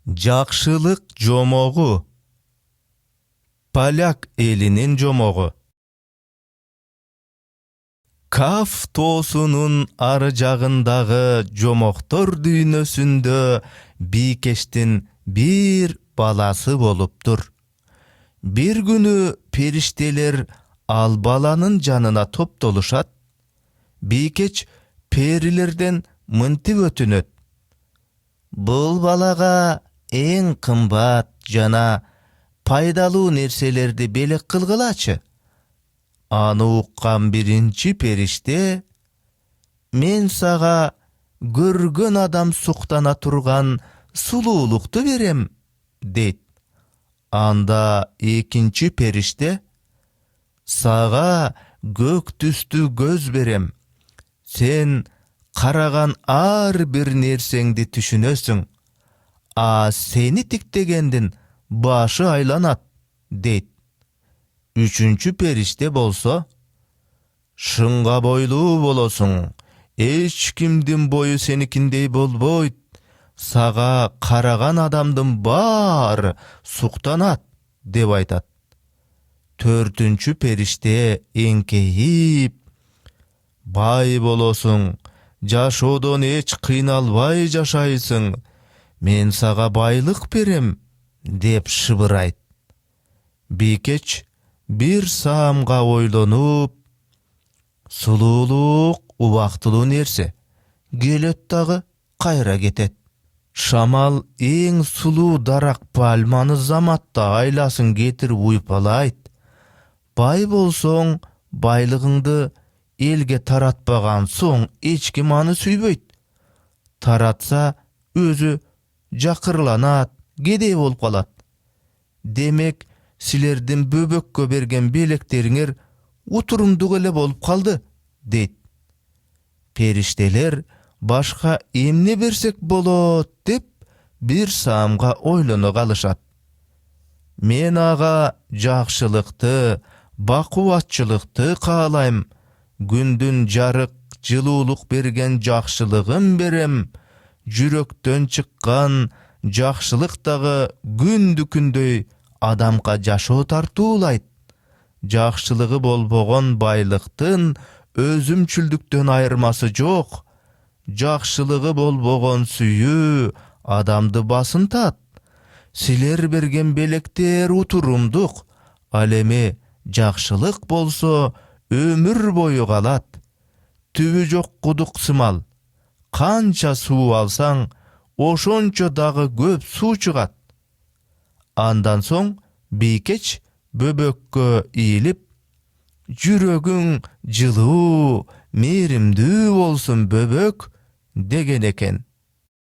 Жакшылык жомогу. Поляк элинин жомогу. Каф тоосунун ары жагындагы жомоктор дүйнөсүндө Бийкештин бир баласы болуптур. Бир күнү периштелер ал баланын жанына топтолушат. Бийкеч перилерден мынтип өтүнөт: бул балага эң кымбат жана пайдалуу нерселерди белек кылгылачы. Аны уккан биринчи периште: мен сага көргөн адам суктана турган сулуулукту берем, дейт. Анда экинчи периште: сага көк түстүү көз берем. Сен караган ар бир нерсеңди түшүнөсүң. А сени тиктегендин башы айланат, дейт. Үчүнчү периште болсо: шынга бойлуу болосуң. Эч кимдин бою сеникиндей болбойт. Сага караган адамдын баары суктанат, деп айтат. Төртүнчү периште эңкейип: бай болосуң. Жашоодон эч кыйналбай жашайсың. Мен сага байлык берем, деп шыбырайт. Бийкеч бир саамга ойлонуп: сулуулук убактылуу нерсе, келет дагы кайра кетет. Шамал эң сулуу дарак пальманы заматта айласын кетирип уйпалайт. Бай болсоң, байлыгыңды элге таратпаган соң эч ким аны сүйбөйт. Таратса өзү жакырланат, кедей болуп калат. Демек, силердин бөбөккө берген белектериңер утурумдук эле болуп калды, дейт. Периштелер башка эмне берсек болот деп бир саамга ойлоно калышат. Мен ага жакшылыкты, бакубатчылыкты каалайм. Күндүн жарык, жылуулук берген жакшылыгын берем. Жүрөктөн чыккан жакшылык дагы күндү-күндөй адамга жашоо тартуулайт. Жакшылыгы болбогон байлыктын өзүмчүлдүктөн айырмасы жок. Жакшылыгы болбогон сүйүү адамды басынтат. Силер берген белектер утурумдук. Ал эми жакшылык болсо өмүр бою калат. Түбү жок кудук сымал. Канча суу алсаң, ошончо дагы көп суу чыгат. Андан соң Бийкеч бөбөккө ийилип: жүрөгүң жылуу, мээримдүү болсун бөбөк, деген экен.